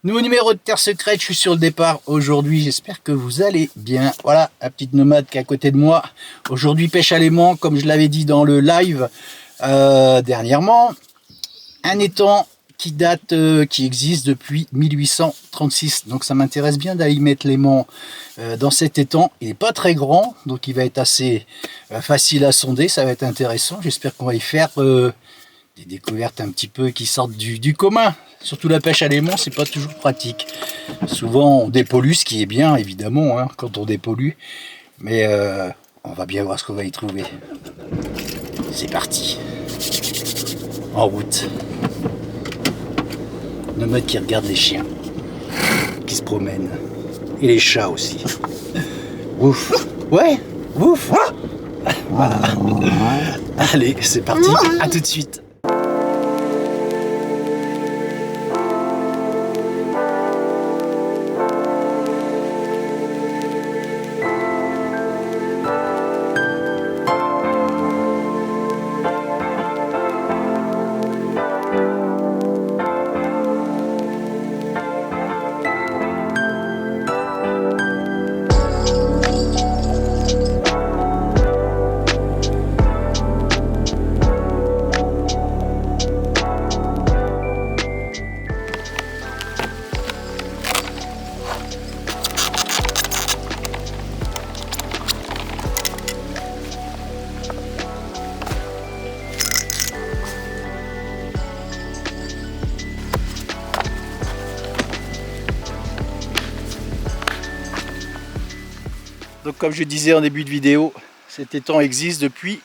Nouveau numéro de Terre Secrète, je suis sur le départ aujourd'hui, j'espère que vous allez bien. Voilà, la petite nomade qui est à côté de moi. Aujourd'hui, pêche à l'aimant, comme je l'avais dit dans le live dernièrement. Un étang qui date, qui existe depuis 1836. Donc ça m'intéresse bien d'aller mettre l'aimant dans cet étang. Il n'est pas très grand, donc il va être assez facile à sonder, ça va être intéressant. J'espère qu'on va y faire des découvertes un petit peu qui sortent du commun. Surtout la pêche à l'aimant, c'est pas toujours pratique. Souvent on dépollue, ce qui est bien évidemment hein, quand on dépollue. Mais on va bien voir ce qu'on va y trouver. C'est parti. En route. Nomade qui regarde les chiens qui se promènent. Et les chats aussi. Ouf. Ouais. Ouf. Voilà. Allez, c'est parti. À tout de suite. Donc comme je disais en début de vidéo, cet étang existe depuis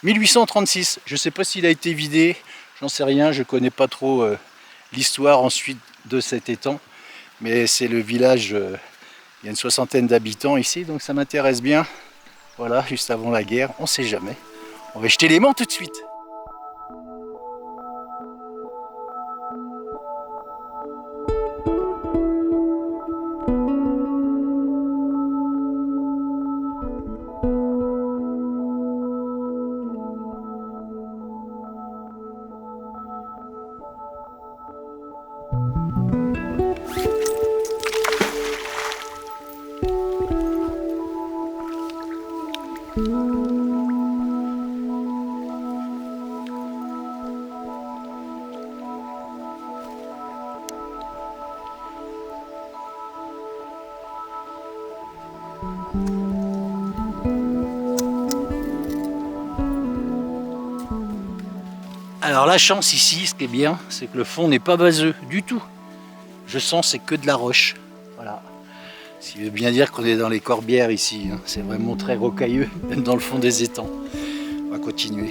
1836. Je ne sais pas s'il a été vidé, j'en sais rien, je ne connais pas trop l'histoire ensuite de cet étang. Mais c'est le village, il y a une soixantaine d'habitants ici, donc ça m'intéresse bien. Voilà, juste avant la guerre, on ne sait jamais. On va jeter l'aimant tout de suite. Alors la chance ici, ce qui est bien, c'est que le fond n'est pas vaseux du tout. Je sens c'est que de la roche. Voilà. Ce qui veut bien dire qu'on est dans les Corbières ici. Hein. C'est vraiment très rocailleux, même dans le fond des étangs. On va continuer.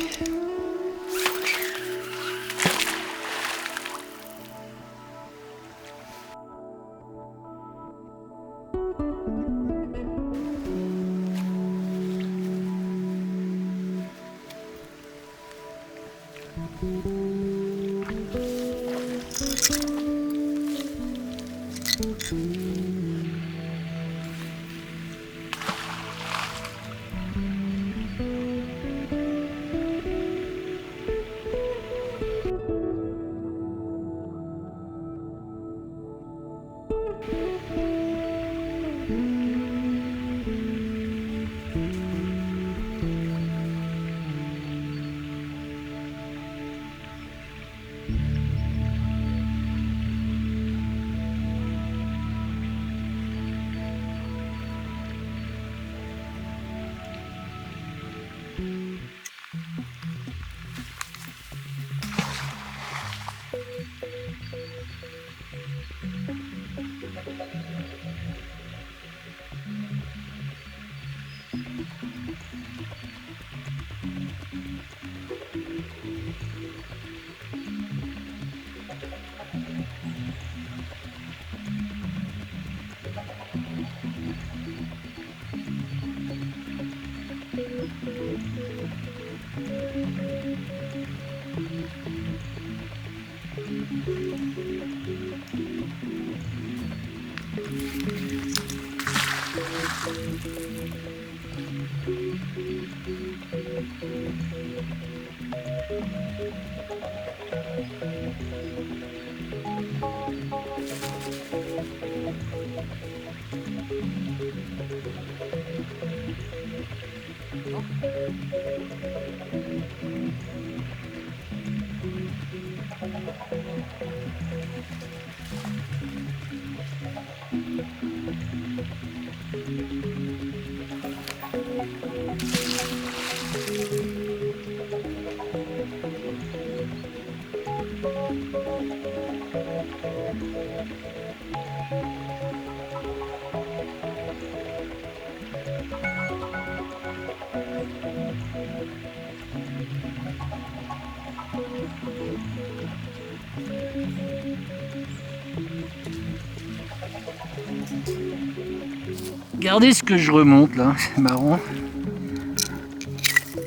Regardez ce que je remonte là, c'est marrant.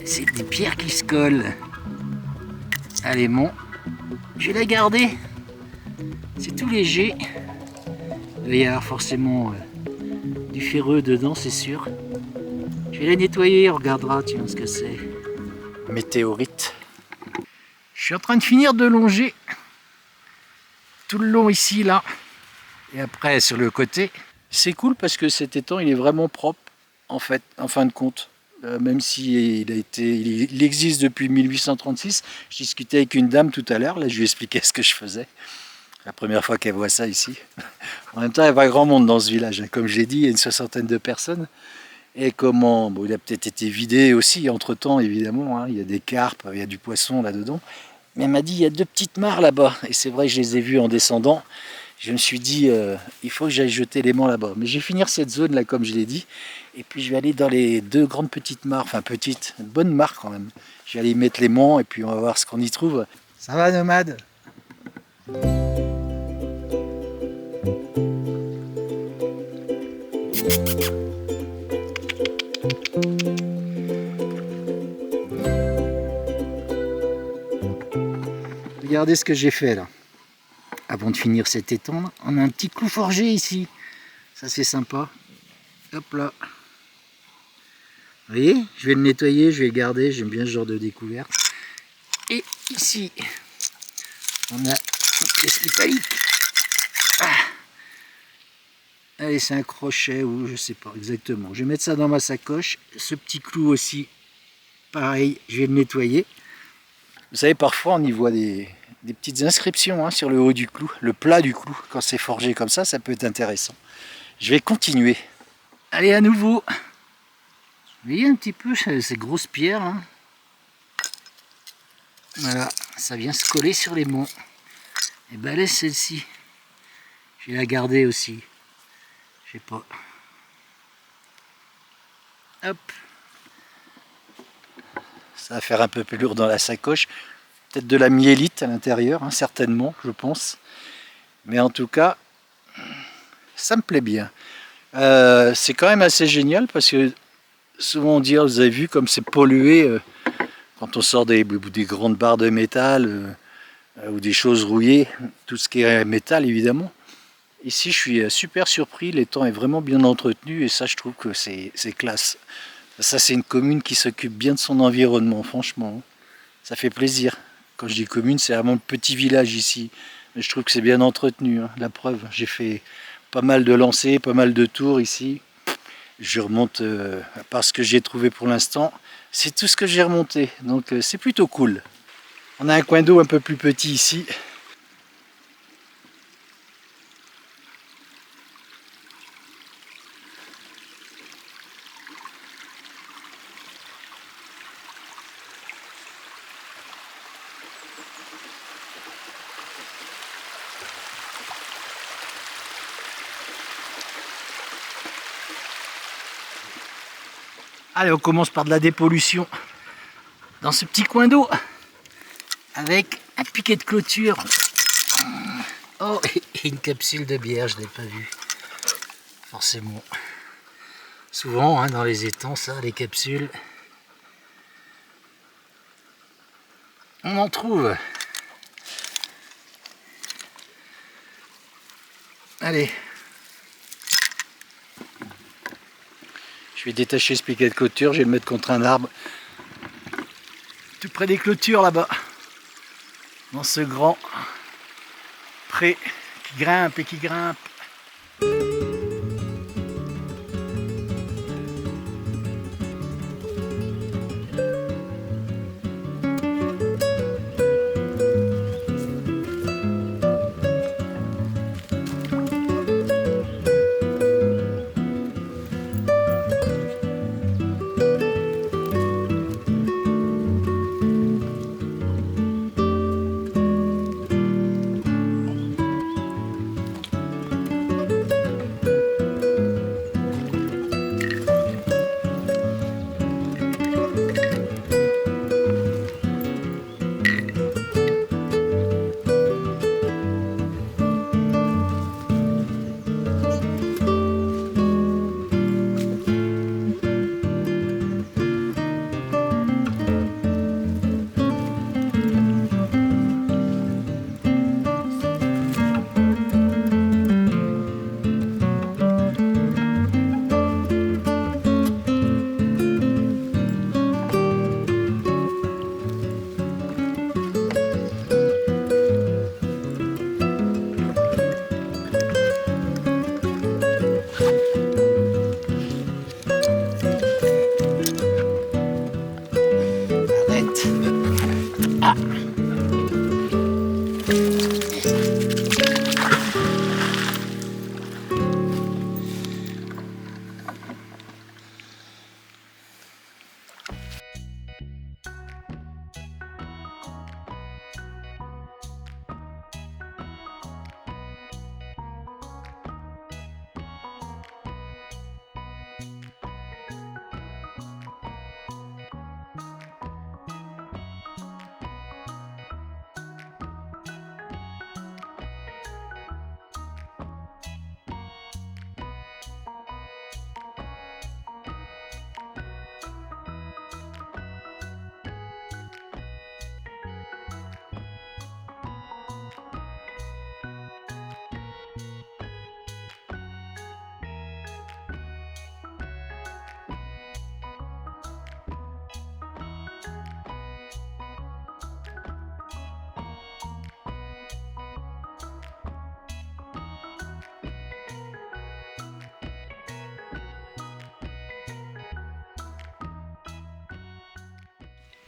C'est des pierres qui se collent. Allez, bon, je vais la garder. C'est tout léger. Il va y avoir forcément du ferreux dedans, c'est sûr. Je vais la nettoyer, on regardera, tiens ce que c'est. Météorite. Je suis en train de finir de longer tout le long ici, là. Et après, sur le côté. C'est cool parce que cet étang, il est vraiment propre, en fait, en fin de compte. Même s'il il existe depuis 1836. Je discutais avec une dame tout à l'heure, là, je lui expliquais ce que je faisais. La première fois qu'elle voit ça ici. En même temps, il n'y a pas grand monde dans ce village. Comme je l'ai dit, il y a une soixantaine de personnes. Et comment, bon, il a peut-être été vidé aussi entre-temps, évidemment. Hein. Il y a des carpes, il y a du poisson là-dedans. Mais elle m'a dit, il y a 2 petites mares là-bas. Et c'est vrai que je les ai vues en descendant. Je me suis dit, il faut que j'aille jeter l'aimant là-bas. Mais je vais finir cette zone-là, comme je l'ai dit. Et puis je vais aller dans les 2 grandes petites mares. Enfin, petites, bonnes mares quand même. Je vais aller y mettre l'aimant et puis on va voir ce qu'on y trouve. Ça va, nomade? Regardez ce que j'ai fait là. Avant de finir cet étang, on a un petit clou forgé ici. Ça c'est sympa. Hop là. Vous voyez, je vais le nettoyer, je vais le garder. J'aime bien ce genre de découverte. Et ici, on a une pièce métallique. Ah. Allez, c'est un crochet ou je sais pas exactement. Je vais mettre ça dans ma sacoche. Ce petit clou aussi, pareil, je vais le nettoyer. Vous savez, parfois on y voit des petites inscriptions hein, sur le haut du clou, le plat du clou. Quand c'est forgé comme ça peut être intéressant. Je vais continuer. Allez, à nouveau. Vous voyez un petit peu ces grosses pierres. Hein. Voilà, ça vient se coller sur les monts. Et ben laisse celle-ci. Je vais la garder aussi. Je sais pas. Hop. Ça va faire un peu plus lourd dans la sacoche. Peut-être de la myélite à l'intérieur, hein, certainement, je pense. Mais en tout cas, ça me plaît bien. C'est quand même assez génial parce que souvent on dit, vous avez vu comme c'est pollué quand on sort des grandes barres de métal ou des choses rouillées, tout ce qui est métal évidemment. Ici je suis super surpris, l'étang est vraiment bien entretenu et ça je trouve que c'est classe. Ça c'est une commune qui s'occupe bien de son environnement, franchement. Ça fait plaisir. Quand je dis commune, c'est vraiment le petit village ici. Mais je trouve que c'est bien entretenu, hein. La preuve, j'ai fait pas mal de lancers, pas mal de tours ici. Je remonte par ce que j'ai trouvé pour l'instant. C'est tout ce que j'ai remonté, donc c'est plutôt cool. On a un coin d'eau un peu plus petit ici. Allez, on commence par de la dépollution dans ce petit coin d'eau avec un piquet de clôture. Oh, et une capsule de bière, je ne l'ai pas vue. Forcément. Souvent, hein, dans les étangs, ça, les capsules, on en trouve. Allez. Je vais détacher ce piquet de clôture, je vais le mettre contre un arbre. Tout près des clôtures là-bas. Dans ce grand pré qui grimpe et qui grimpe.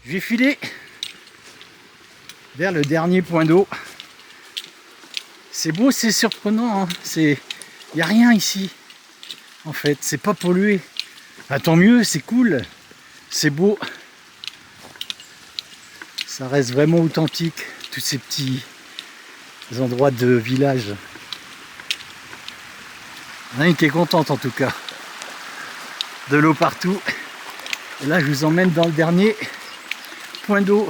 Je vais filer vers le dernier point d'eau. C'est beau, c'est surprenant, hein. Il n'y a rien ici. En fait, c'est pas pollué. Ah, tant mieux, c'est cool. C'est beau. Ça reste vraiment authentique, tous ces petits endroits de village. Il y en a une qui est contente en tout cas. De l'eau partout. Et là, je vous emmène dans le dernier point d'eau.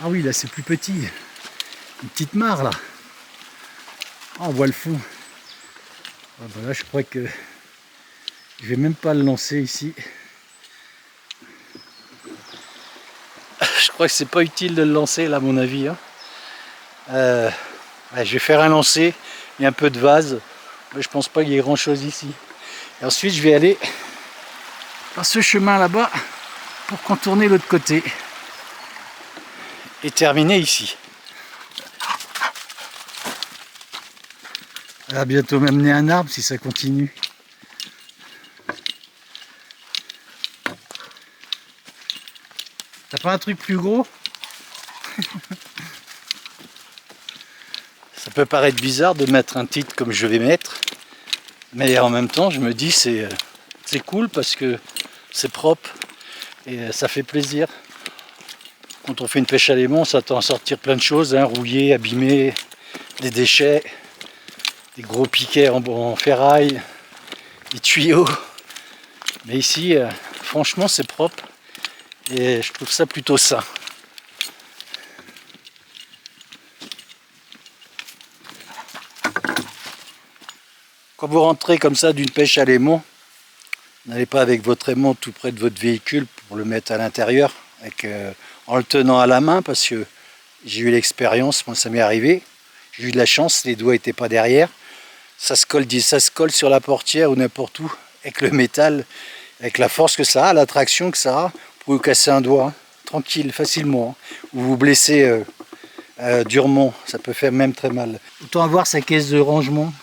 Ah oui, là, c'est plus petit. Une petite mare, là. Ah, on voit le fond. Ah, ben là, je crois que je vais même pas le lancer ici. Je crois que c'est pas utile de le lancer, là, à mon avis. Hein. Ouais, je vais faire un lancer. Il y a un peu de vase. Mais je pense pas qu'il y ait grand chose ici. Et ensuite, je vais aller par ce chemin là-bas pour contourner l'autre côté et terminer ici. Elle va bientôt m'amener un arbre si ça continue. T'as pas un truc plus gros? Ça peut paraître bizarre de mettre un titre comme je vais mettre, mais en même temps je me dis c'est cool parce que c'est propre et ça fait plaisir. Quand on fait une pêche à l'aimant, on s'attend à sortir plein de choses, hein, rouillés, abîmés, des déchets, des gros piquets en ferraille, des tuyaux. Mais ici, franchement, c'est propre et je trouve ça plutôt sain. Quand vous rentrez comme ça d'une pêche à l'aimant, n'allez pas avec votre aimant tout près de votre véhicule pour le mettre à l'intérieur, en le tenant à la main, parce que j'ai eu l'expérience, moi ça m'est arrivé, j'ai eu de la chance, les doigts n'étaient pas derrière, ça se colle sur la portière ou n'importe où, avec le métal, avec la force que ça a, l'attraction que ça a, vous pouvez vous casser un doigt, hein, tranquille, facilement, hein, ou vous blesser durement, ça peut faire même très mal. Autant avoir sa caisse de rangement.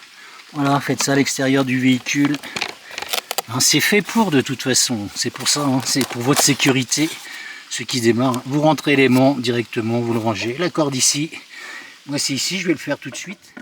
Voilà, faites ça à l'extérieur du véhicule. C'est fait pour de toute façon, c'est pour ça, hein. C'est pour votre sécurité. Ceux qui démarrent, vous rentrez l'aimant directement, vous le rangez. La corde ici, moi c'est ici, je vais le faire tout de suite.